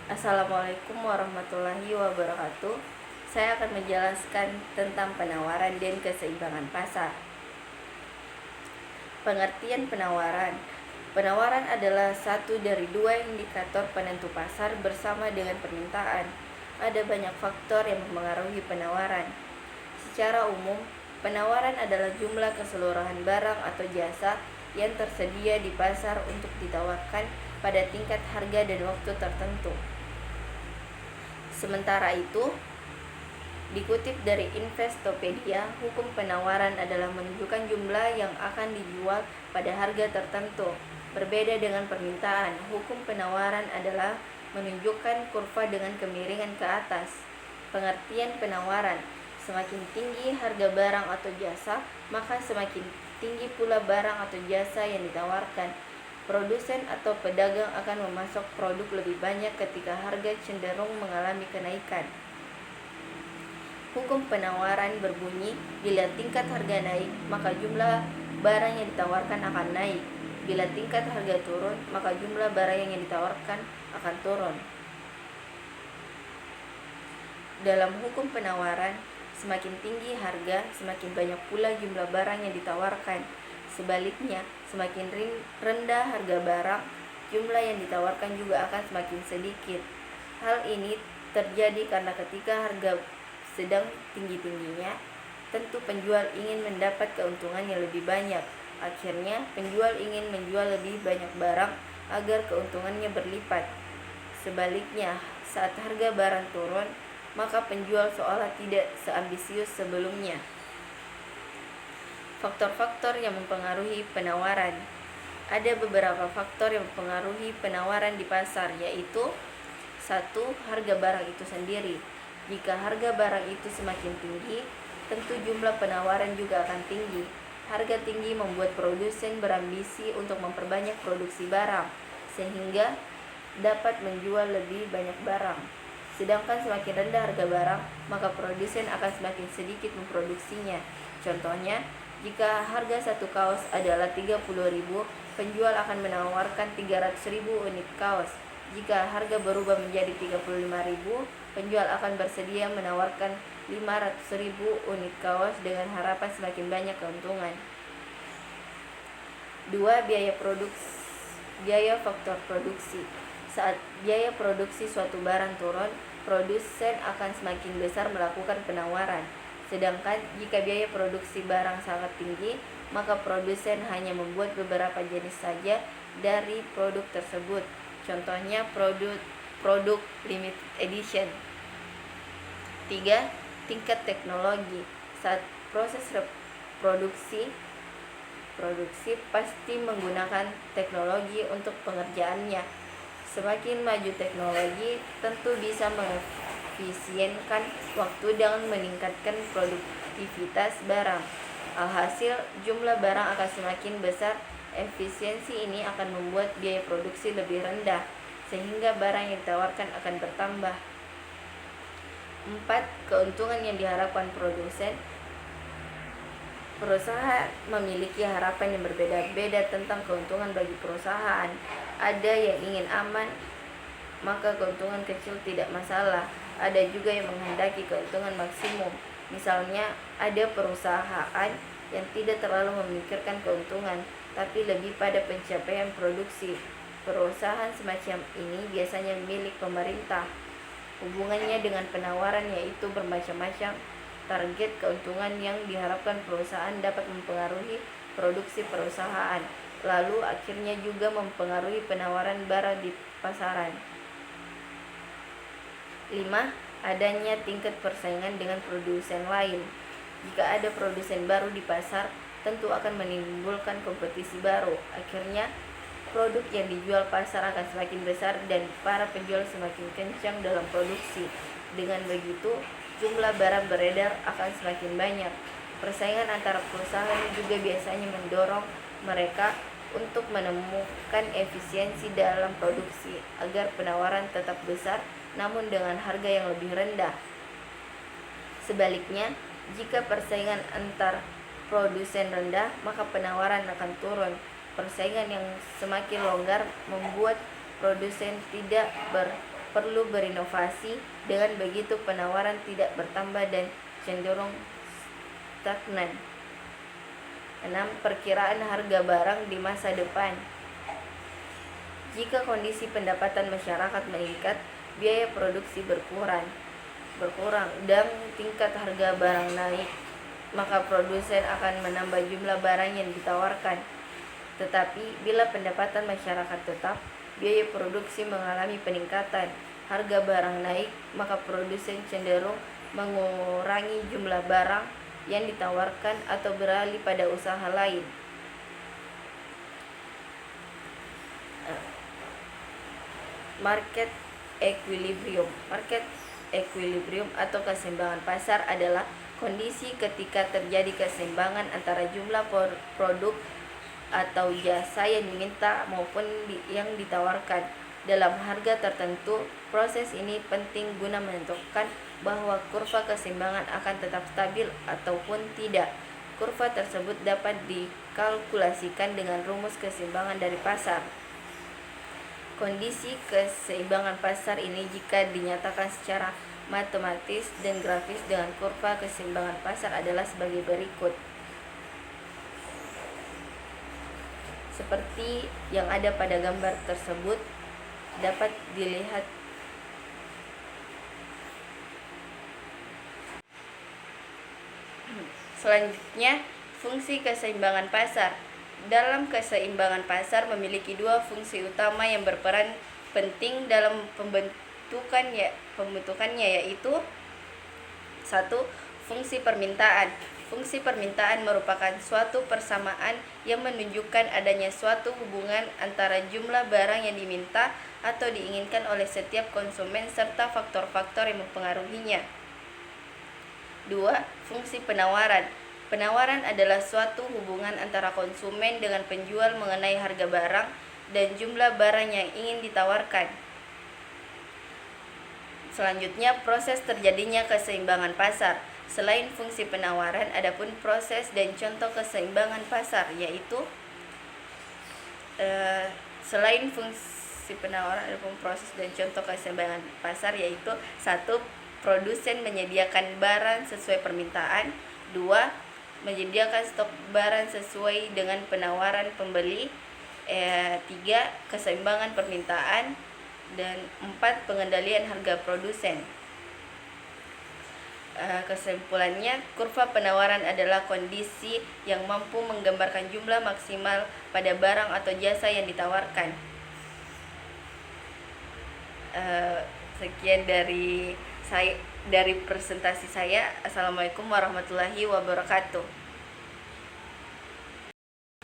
Assalamualaikum warahmatullahi wabarakatuh. Saya akan menjelaskan tentang penawaran dan keseimbangan pasar. Pengertian penawaran. Penawaran adalah satu dari dua indikator penentu pasar bersama dengan permintaan. Ada banyak faktor yang mempengaruhi penawaran. Secara umum, penawaran adalah jumlah keseluruhan barang atau jasa yang tersedia di pasar untuk ditawarkan pada tingkat harga dan waktu tertentu. Sementara itu, dikutip dari Investopedia, hukum penawaran adalah menunjukkan jumlah yang akan dijual pada harga tertentu. Berbeda dengan permintaan, hukum penawaran adalah menunjukkan kurva dengan kemiringan ke atas. Pengertian penawaran: semakin tinggi harga barang atau jasa, maka semakin tinggi pula barang atau jasa yang ditawarkan. Produsen atau pedagang akan memasok produk lebih banyak ketika harga cenderung mengalami kenaikan. Hukum penawaran berbunyi, bila tingkat harga naik, maka jumlah barang yang ditawarkan akan naik. Bila tingkat harga turun, maka jumlah barang yang ditawarkan akan turun. Dalam hukum penawaran, semakin tinggi harga, semakin banyak pula jumlah barang yang ditawarkan. Sebaliknya, semakin rendah harga barang, jumlah yang ditawarkan juga akan semakin sedikit. Hal ini terjadi karena ketika harga sedang tinggi-tingginya, tentu penjual ingin mendapat keuntungan yang lebih banyak. Akhirnya, penjual ingin menjual lebih banyak barang agar keuntungannya berlipat. Sebaliknya, saat harga barang turun, maka penjual seolah tidak seambisius sebelumnya. Faktor-faktor yang mempengaruhi penawaran. Ada beberapa faktor yang mempengaruhi penawaran di pasar, yaitu 1. Harga barang itu sendiri. Jika harga barang itu semakin tinggi, tentu jumlah penawaran juga akan tinggi. Harga tinggi membuat produsen berambisi untuk memperbanyak produksi barang, sehingga dapat menjual lebih banyak barang. Sedangkan semakin rendah harga barang, maka produsen akan semakin sedikit memproduksinya. Contohnya, jika harga satu kaos adalah 30.000, penjual akan menawarkan 300.000 unit kaos. Jika harga berubah menjadi 35.000, penjual akan bersedia menawarkan 500.000 unit kaos dengan harapan semakin banyak keuntungan. 2. Biaya faktor produksi. Saat biaya produksi suatu barang turun, produsen akan semakin besar melakukan penawaran. Sedangkan jika biaya produksi barang sangat tinggi, maka produsen hanya membuat beberapa jenis saja dari produk tersebut. Contohnya produk limited edition. 3. Tingkat teknologi. Saat proses produksi pasti menggunakan teknologi untuk pengerjaannya. Semakin maju teknologi, tentu bisa mengefisienkan waktu dengan meningkatkan produktivitas barang. Alhasil, jumlah barang akan semakin besar. Efisiensi ini akan membuat biaya produksi lebih rendah, sehingga barang yang ditawarkan akan bertambah. 4. Keuntungan yang diharapkan produsen. Perusahaan memiliki harapan yang berbeda-beda tentang keuntungan bagi perusahaan. Ada yang ingin aman, maka keuntungan kecil tidak masalah. Ada juga yang menghendaki keuntungan maksimum. Misalnya, ada perusahaan yang tidak terlalu memikirkan keuntungan, tapi lebih pada pencapaian produksi. Perusahaan semacam ini biasanya milik pemerintah. Hubungannya dengan penawaran yaitu bermacam-macam. Target keuntungan yang diharapkan perusahaan dapat mempengaruhi produksi perusahaan, lalu akhirnya juga mempengaruhi penawaran barang di pasaran. 5. Adanya tingkat persaingan dengan produsen lain. Jika ada produsen baru di pasar, tentu akan menimbulkan kompetisi baru. Akhirnya, produk yang dijual pasar akan semakin besar dan para penjual semakin kencang dalam produksi. Dengan begitu, jumlah barang beredar akan semakin banyak. Persaingan antara perusahaan juga biasanya mendorong mereka untuk menemukan efisiensi dalam produksi agar penawaran tetap besar namun dengan harga yang lebih rendah. Sebaliknya, jika persaingan antar produsen rendah, maka penawaran akan turun. Persaingan yang semakin longgar membuat produsen tidak perlu berinovasi. Dengan begitu penawaran tidak bertambah dan cenderung stagnan. 6. Perkiraan harga barang di masa depan. Jika kondisi pendapatan masyarakat meningkat, biaya produksi berkurang dan tingkat harga barang naik, maka produsen akan menambah jumlah barang yang ditawarkan. Tetapi bila pendapatan masyarakat tetap, biaya produksi mengalami peningkatan, harga barang naik, maka produsen cenderung mengurangi jumlah barang yang ditawarkan atau beralih pada usaha lain. Market equilibrium atau keseimbangan pasar adalah kondisi ketika terjadi keseimbangan antara jumlah produk atau jasa yang diminta maupun yang ditawarkan dalam harga tertentu. Proses ini penting guna menentukan bahwa kurva keseimbangan akan tetap stabil ataupun tidak. Kurva tersebut dapat dikalkulasikan dengan rumus keseimbangan dari pasar. Kondisi keseimbangan pasar ini jika dinyatakan secara matematis dan grafis dengan kurva keseimbangan pasar adalah sebagai berikut. Seperti yang ada pada gambar tersebut dapat dilihat selanjutnya. Fungsi keseimbangan pasar. Dalam keseimbangan pasar memiliki dua fungsi utama yang berperan penting dalam pembentukannya, yaitu 1. Fungsi permintaan. Fungsi permintaan merupakan suatu persamaan yang menunjukkan adanya suatu hubungan antara jumlah barang yang diminta atau diinginkan oleh setiap konsumen serta faktor-faktor yang mempengaruhinya. 2. Fungsi penawaran. Penawaran adalah suatu hubungan antara konsumen dengan penjual mengenai harga barang dan jumlah barang yang ingin ditawarkan. Selanjutnya, proses terjadinya keseimbangan pasar. Selain fungsi penawaran, adapun proses dan contoh keseimbangan pasar, yaitu selain fungsi penawaran, adapun proses dan contoh keseimbangan pasar, yaitu 1. Produsen menyediakan barang sesuai permintaan. 2. Menyediakan stok barang sesuai dengan penawaran pembeli. 3. Keseimbangan permintaan. Dan 4. Pengendalian harga produsen. Kesimpulannya, kurva penawaran adalah kondisi yang mampu menggambarkan jumlah maksimal pada barang atau jasa yang ditawarkan. Sekian dari presentasi saya. Assalamualaikum warahmatullahi wabarakatuh.